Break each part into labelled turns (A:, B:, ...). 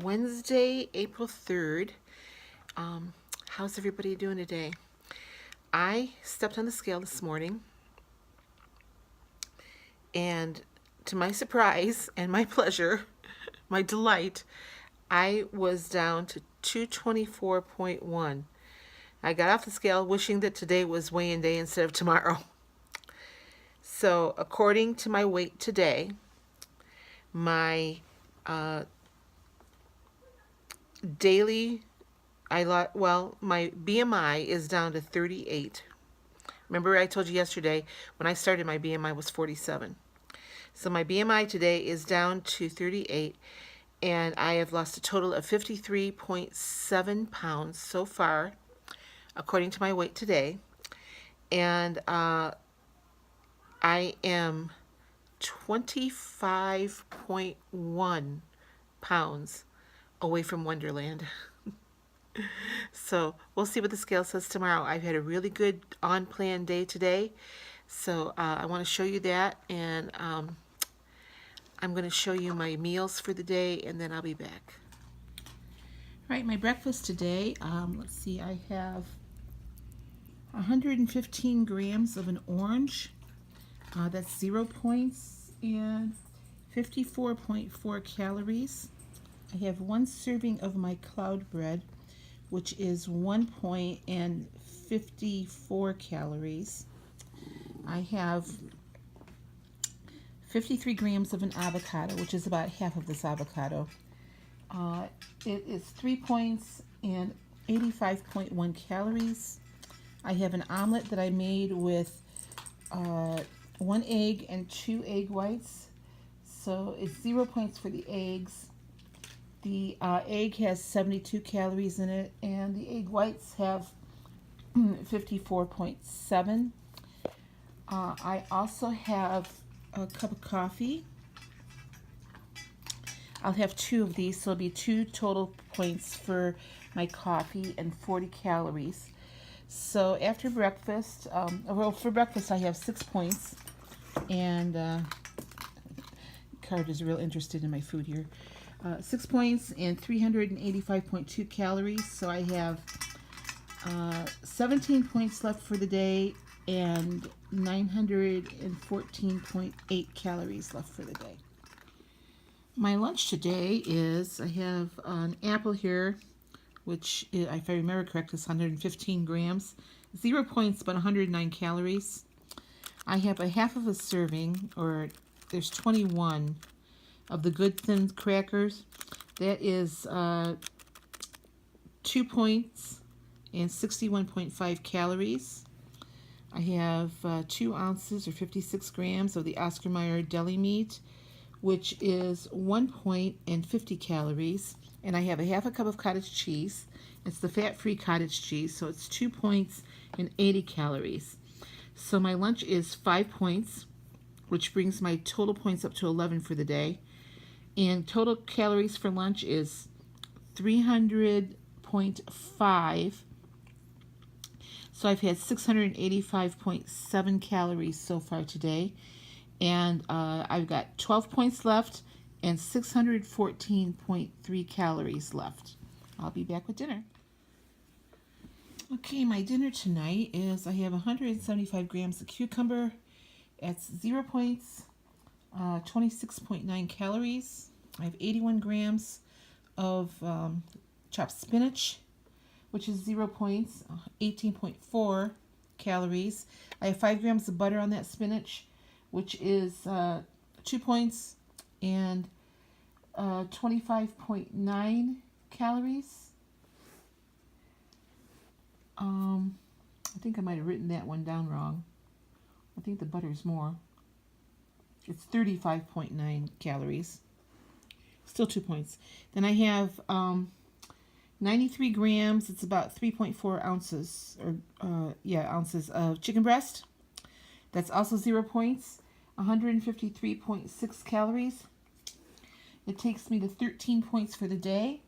A: Wednesday, April 3rd. How's everybody doing today? I stepped on the scale this morning, and to my surprise and my pleasure, my delight, I was down to 224.1. I got off the scale wishing that today was weigh-in day instead of tomorrow. So, according to my weight today, my daily, my BMI is down to 38. Remember I told you yesterday when I started my BMI was 47. So my BMI today is down to 38, and I have lost a total of 53.7 pounds so far, according to my weight today. And I am 25.1 pounds away from Wonderland. So we'll see what the scale says tomorrow. I've had a really good on-plan day today, so I want to show you that, and I'm going to show you my meals for the day, and then I'll be back. All right, my breakfast today, let's see, I have 115 grams of an orange. That's 0 points and 54.4 calories. I have 1 serving of my cloud bread, which is 1 point and 54 calories. I have 53 grams of an avocado, which is about half of this avocado. It is 3 points and 85.1 calories. I have an omelet that I made with 1 egg and 2 egg whites. So it's 0 points for the eggs. The egg has 72 calories in it, and the egg whites have 54.7. I also have a cup of coffee. I'll have 2 of these, so it'll be 2 total points for my coffee and 40 calories. So after breakfast, for breakfast I have 6 points, and Card is real interested in my food here. 6 points and 385.2 calories. So I have 17 points left for the day and 914.8 calories left for the day. My lunch today is, I have an apple here, which, if I remember correctly, is 115 grams. 0 points, but 109 calories. I have a half of a serving, or there's 21 of the Good Thin crackers. That is 2 points and 61.5 calories. I have 2 ounces or 56 grams of the Oscar Mayer deli meat, which is 1 point and 50 calories. And I have a half a cup of cottage cheese. It's the fat-free cottage cheese, so it's 2 points and 80 calories. So my lunch is 5 points, which brings my total points up to 11 for the day. And total calories for lunch is 300.5. So I've had 685.7 calories so far today. And I've got 12 points left and 614.3 calories left. I'll be back with dinner. Okay, my dinner tonight is, I have 175 grams of cucumber. That's 0 points, 26.9 calories. I have 81 grams of chopped spinach, which is 0 points, 18.4 calories. I have 5 grams of butter on that spinach, which is 2 points and 25.9 calories. I think I might have written that one down wrong. I think the butter is more. It's 35.9 calories. Still 2 points. Then I have 93 grams. It's about 3.4 ounces, ounces of chicken breast. That's also 0 points. 153.6 calories. It takes me to 13 points for the day.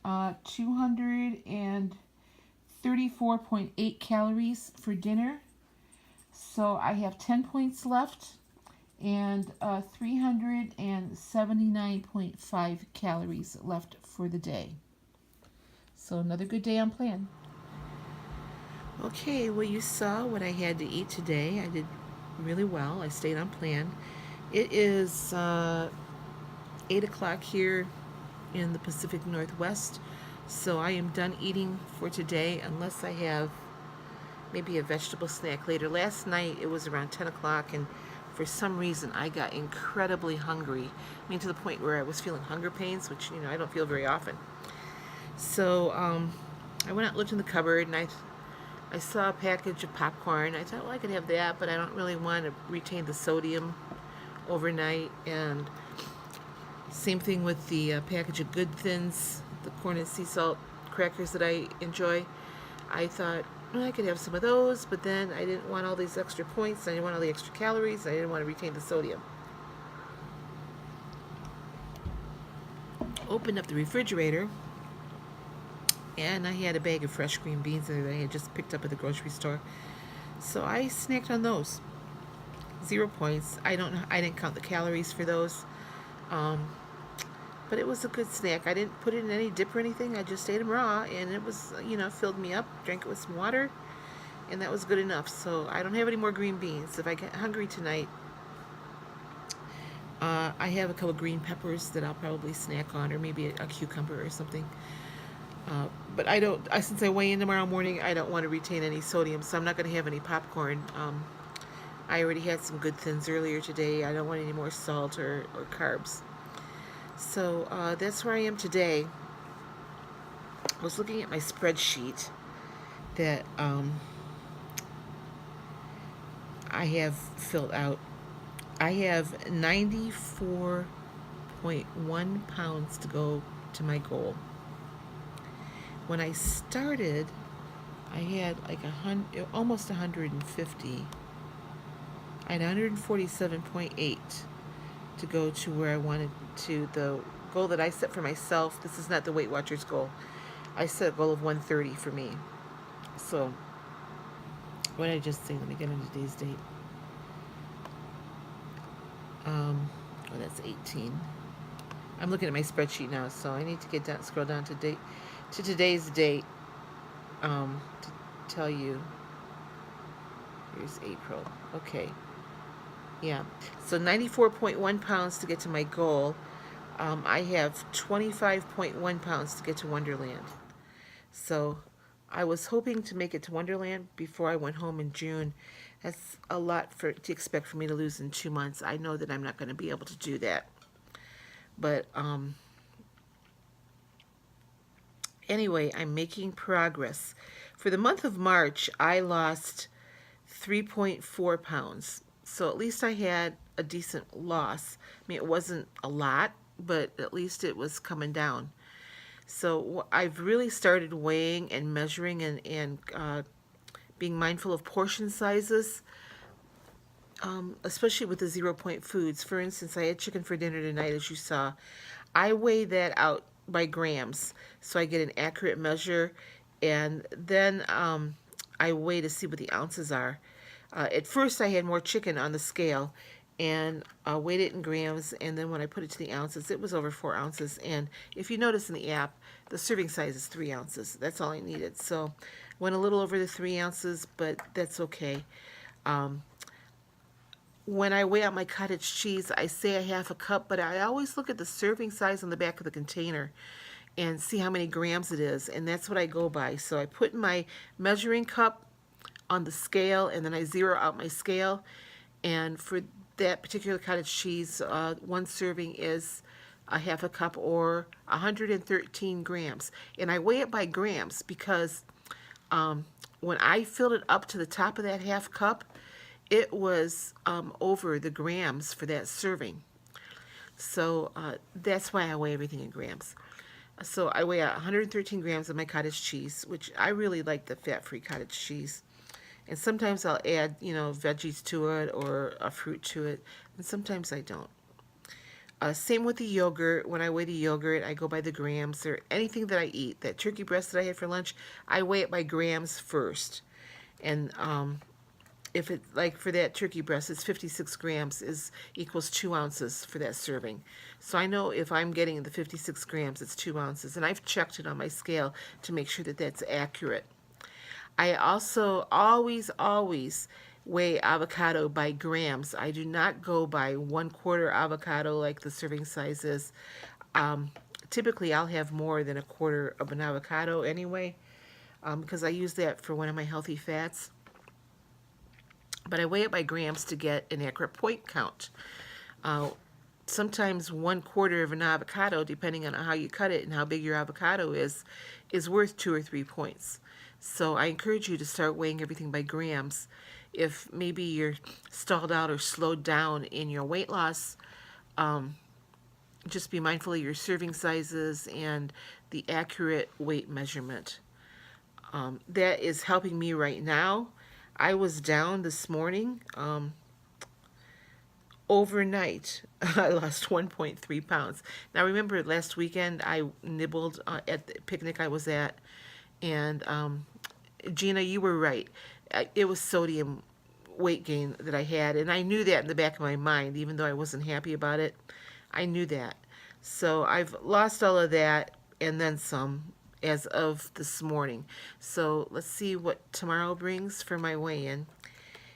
A: 234.8 calories for dinner. So I have 10 points left, and 379.5 calories left for the day. So another good day on plan. Okay, well, you saw what I had to eat today. I did really well. I stayed on plan. It is 8 o'clock here in the Pacific Northwest, so I am done eating for today unless I have maybe a vegetable snack later. Last night it was around 10 o'clock, and for some reason I got incredibly hungry. I mean, to the point where I was feeling hunger pains, which, I don't feel very often. So I went out and looked in the cupboard, and I saw a package of popcorn. I thought, well, I could have that, but I don't really want to retain the sodium overnight. And same thing with the package of Good Thins, the corn and sea salt crackers that I enjoy. I thought, well, I could have some of those, but then I didn't want all these extra points. I didn't want all the extra calories. I didn't want to retain the sodium. Opened up the refrigerator, and I had a bag of fresh green beans that I had just picked up at the grocery store. So I snacked on those. 0 points. I didn't count the calories for those. But it was a good snack. I didn't put it in any dip or anything. I just ate them raw, and it was, filled me up. Drank it with some water, and that was good enough. So I don't have any more green beans. If I get hungry tonight, I have a couple green peppers that I'll probably snack on, or maybe a cucumber or something. But since I weigh in tomorrow morning, I don't want to retain any sodium, so I'm not going to have any popcorn. I already had some Good Thins earlier today. I don't want any more salt or carbs. So that's where I am today. I was looking at my spreadsheet that I have filled out. I have 94.1 pounds to go to my goal. When I started, I had like almost 150. I had 147.8 to go to where I wanted to. The goal that I set for myself, this is not the Weight Watchers goal. I set a goal of 130 for me. So, what did I just say? Let me get on today's date. That's 18. I'm looking at my spreadsheet now, so I need to scroll down to today's date to tell you. Here's April. Okay. Yeah. So 94.1 pounds to get to my goal. I have 25.1 pounds to get to Wonderland. So I was hoping to make it to Wonderland before I went home in June. That's a lot to expect for me to lose in 2 months. I know that I'm not going to be able to do that. But anyway, I'm making progress. For the month of March, I lost 3.4 pounds. So at least I had a decent loss. I mean, it wasn't a lot, but at least it was coming down. So I've really started weighing and measuring and being mindful of portion sizes, especially with the 0 point foods. For instance, I had chicken for dinner tonight, as you saw. I weigh that out by grams, so I get an accurate measure, and then I weigh to see what the ounces are. At first, I had more chicken on the scale, and weighed it in grams, and then when I put it to the ounces, it was over 4 ounces. And if you notice in the app, the serving size is 3 ounces. That's all I needed. So went a little over the 3 ounces, but that's okay. When I weigh out my cottage cheese, I say a half a cup, but I always look at the serving size on the back of the container and see how many grams it is, and that's what I go by. So I put my measuring cup on the scale, and then I zero out my scale, and for that particular cottage cheese, one serving is a half a cup, or 113 grams. And I weigh it by grams because when I filled it up to the top of that half cup, it was over the grams for that serving. So that's why I weigh everything in grams. So I weigh 113 grams of my cottage cheese, which I really like the fat-free cottage cheese. And sometimes I'll add, veggies to it or a fruit to it, and sometimes I don't. Same with the yogurt. When I weigh the yogurt, I go by the grams, or anything that I eat. That turkey breast that I had for lunch, I weigh it by grams first. And if it, like for that turkey breast, it's 56 grams is equals 2 ounces for that serving. So I know if I'm getting the 56 grams, it's 2 ounces. And I've checked it on my scale to make sure that that's accurate. I also always weigh avocado by grams. I do not go by 1/4 avocado like the serving size is. Typically, I'll have more than 1/4 of an avocado anyway, because I use that for one of my healthy fats. But I weigh it by grams to get an accurate point count. Sometimes 1/4 of an avocado, depending on how you cut it and how big your avocado is worth 2 or 3 points. So I encourage you to start weighing everything by grams. If maybe you're stalled out or slowed down in your weight loss, just be mindful of your serving sizes and the accurate weight measurement. That is helping me right now. I was down this morning. Overnight, I lost 1.3 pounds. Now, remember last weekend I nibbled at the picnic I was at, and Gina, you were right. It was sodium weight gain that I had, and I knew that in the back of my mind, even though I wasn't happy about it. I knew that. So I've lost all of that and then some as of this morning. So let's see what tomorrow brings for my weigh-in.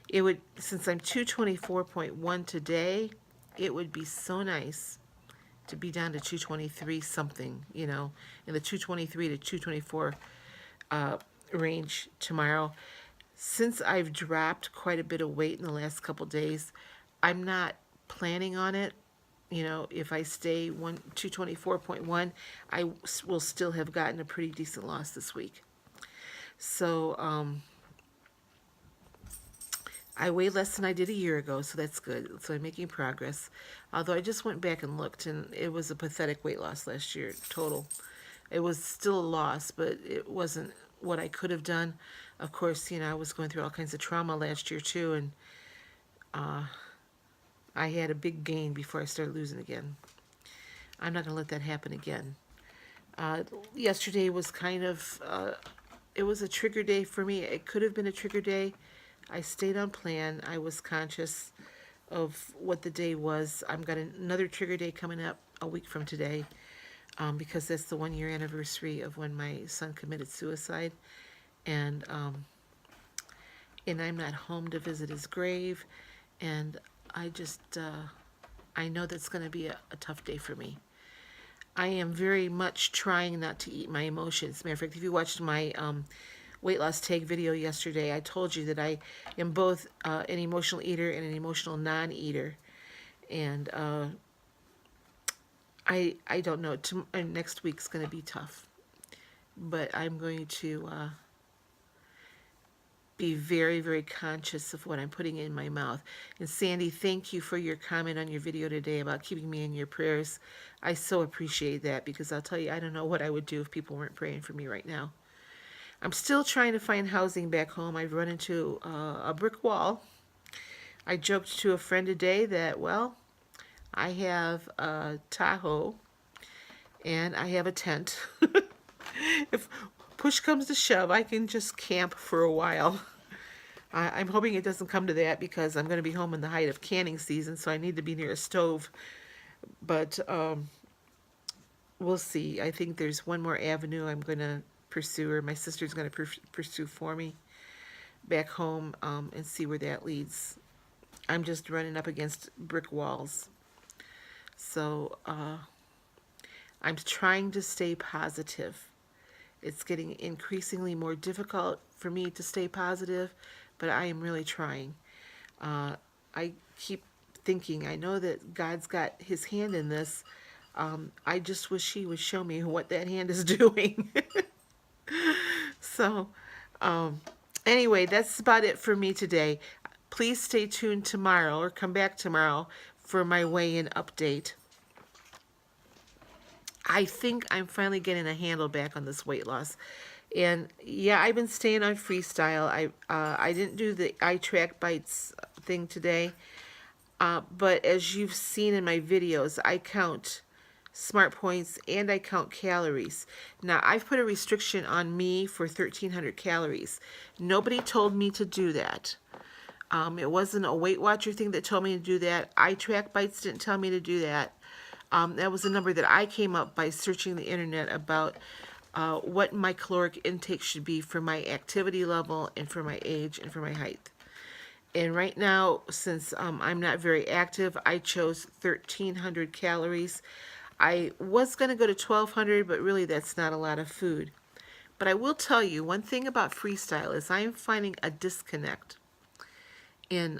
A: It would, since I'm 224.1 today, it would be so nice to be down to 223 something, you know, in the 223 to 224 range tomorrow. Since I've dropped quite a bit of weight in the last couple days, I'm not planning on it. You know, if I stay 224.1, I will still have gotten a pretty decent loss this week. So I weigh less than I did a year ago, so that's good. So I'm making progress. Although I just went back and looked, and it was a pathetic weight loss last year total. It was still a loss, but it wasn't what I could have done. Of course, you know, I was going through all kinds of trauma last year too, and I had a big gain before I started losing again. I'm not going to let that happen again. Yesterday was kind of, it was a trigger day for me. It could have been a trigger day. I stayed on plan. I was conscious of what the day was. I've got another trigger day coming up a week from today, because that's the 1-year anniversary of when my son committed suicide. And I'm not home to visit his grave. And I just, I know that's going to be a tough day for me. I am very much trying not to eat my emotions. As a matter of fact, if you watched my weight loss tag video yesterday, I told you that I am both an emotional eater and an emotional non-eater. And I don't know. Next week's going to be tough. But I'm going to be very, very conscious of what I'm putting in my mouth. And Sandy, thank you for your comment on your video today about keeping me in your prayers. I so appreciate that, because I'll tell you, I don't know what I would do if people weren't praying for me right now. I'm still trying to find housing back home. I've run into a brick wall. I joked to a friend today that, well, I have a Tahoe and I have a tent. If push comes to shove, I can just camp for a while. I'm hoping it doesn't come to that, because I'm going to be home in the height of canning season, so I need to be near a stove. But we'll see. I think there's one more avenue I'm going to pursue, or my sister's going to pursue for me back home, and see where that leads. I'm just running up against brick walls. So I'm trying to stay positive. It's getting increasingly more difficult for me to stay positive, but I am really trying. I keep thinking, I know that God's got his hand in this. I just wish he would show me what that hand is doing. So, anyway, that's about it for me today. Please stay tuned tomorrow, or come back tomorrow for my weigh-in update. I think I'm finally getting a handle back on this weight loss. And yeah, I've been staying on freestyle. I didn't do the iTrack Bites thing today. But as you've seen in my videos, I count smart points and I count calories. Now, I've put a restriction on me for 1,300 calories. Nobody told me to do that. It wasn't a Weight Watcher thing that told me to do that. iTrack Bites didn't tell me to do that. That was a number that I came up by searching the internet about what my caloric intake should be for my activity level and for my age and for my height. And right now, since I'm not very active, I chose 1,300 calories. I was going to go to 1,200, but really that's not a lot of food. But I will tell you, one thing about freestyle is I'm finding a disconnect in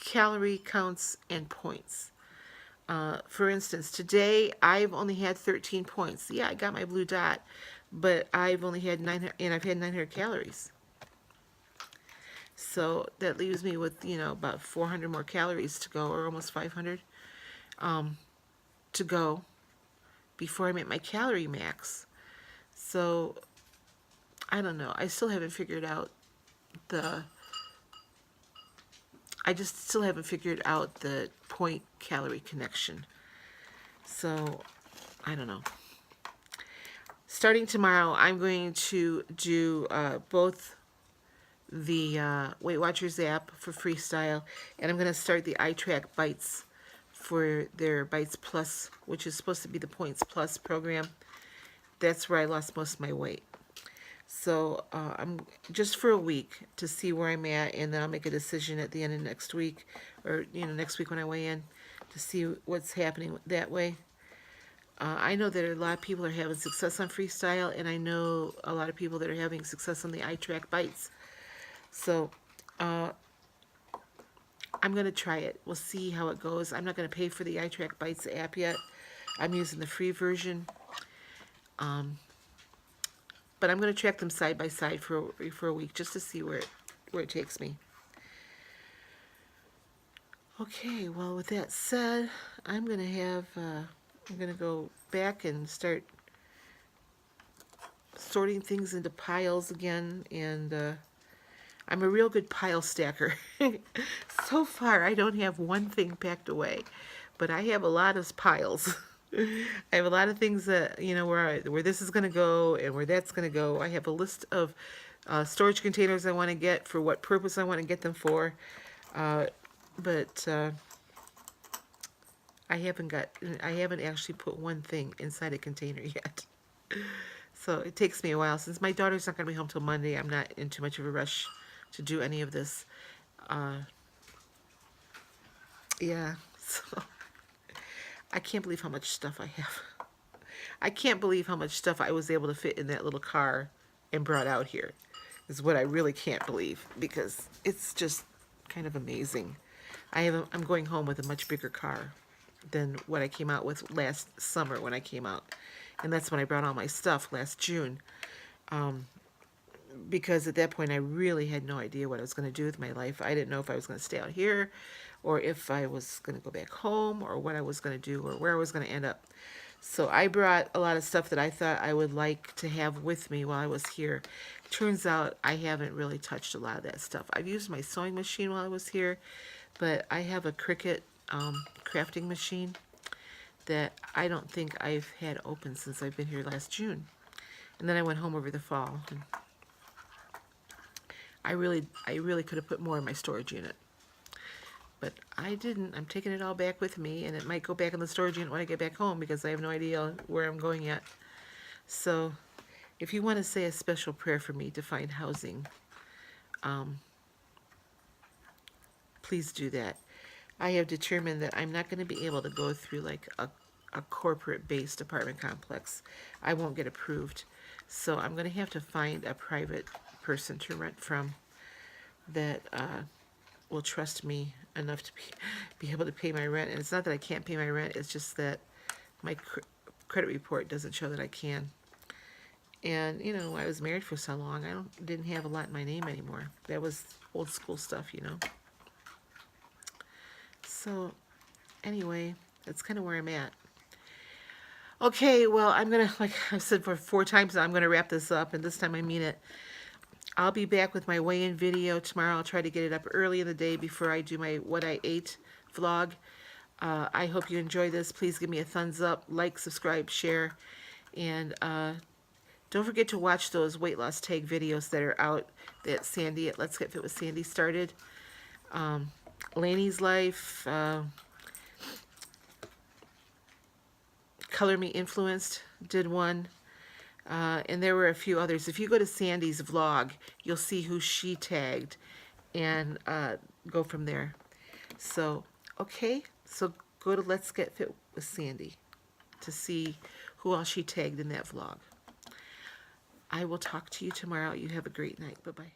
A: calorie counts and points. For instance, today I've only had 13 points. Yeah, I got my blue dot, but I've only had 900, and I've had 900 calories. So that leaves me with, about 400 more calories to go, or almost 500 to go before I'm at my calorie max. So I don't know. I still haven't figured out the point calorie connection. So I don't know. Starting tomorrow, I'm going to do both the Weight Watchers app for freestyle, and I'm going to start the iTrack Bites for their Bites Plus, which is supposed to be the Points Plus program. That's where I lost most of my weight. So I'm just for a week to see where I'm at, and then I'll make a decision at the end of next week, or next week when I weigh in, to see what's happening that way. I know that a lot of people are having success on freestyle, and I know a lot of people that are having success on the iTrack Bites. So I'm going to try it. We'll see how it goes. I'm not going to pay for the iTrack Bites app yet. I'm using the free version. But I'm going to track them side by side for a week just to see where it takes me. Okay, well, with that said, I'm going to go back and start sorting things into piles again, and I'm a real good pile stacker. So far, I don't have one thing packed away, but I have a lot of piles. I have a lot of things that, where this is going to go and where that's going to go. I have a list of storage containers I want to get, for what purpose I want to get them for. But I haven't actually put one thing inside a container yet. So it takes me a while. Since my daughter's not going to be home till Monday, I'm not in too much of a rush to do any of this. Yeah, so I can't believe how much stuff I have. I can't believe how much stuff I was able to fit in that little car and brought out here, is what I really can't believe, because it's just kind of amazing. I'm going home with a much bigger car than what I came out with last summer when I came out. And that's when I brought all my stuff last June. Because at that point I really had no idea what I was going to do with my life. I didn't know if I was going to stay out here, or if I was going to go back home, or what I was going to do, or where I was going to end up. So I brought a lot of stuff that I thought I would like to have with me while I was here. Turns out I haven't really touched a lot of that stuff. I've used my sewing machine while I was here, but I have a Cricut crafting machine that I don't think I've had open since I've been here last June. And then I went home over the fall. And I really could have put more in my storage unit. But I didn't. I'm taking it all back with me, and it might go back in the storage unit when I get back home, because I have no idea where I'm going yet. So if you want to say a special prayer for me to find housing, please do that. I have determined that I'm not going to be able to go through like a corporate-based apartment complex. I won't get approved. So I'm going to have to find a private person to rent from that will trust me enough to be able to pay my rent. And it's not that I can't pay my rent, it's just that my credit report doesn't show that I can. And, I was married for so long, I didn't have a lot in my name anymore. That was old school stuff, So, anyway, that's kind of where I'm at. Okay, well, I'm going to, like I've said for 4 times now, I'm going to wrap this up, and this time I mean it. I'll be back with my weigh-in video tomorrow. I'll try to get it up early in the day before I do my What I Ate vlog. I hope you enjoy this. Please give me a thumbs up, like, subscribe, share, and don't forget to watch those weight loss tag videos that are out that Sandy at Let's Get Fit with Sandy started. Lainey's Life, Color Me Influenced did one. And there were a few others. If you go to Sandy's vlog, you'll see who she tagged and go from there. So, okay, so go to Let's Get Fit with Sandy to see who else she tagged in that vlog. I will talk to you tomorrow. You have a great night. Bye-bye.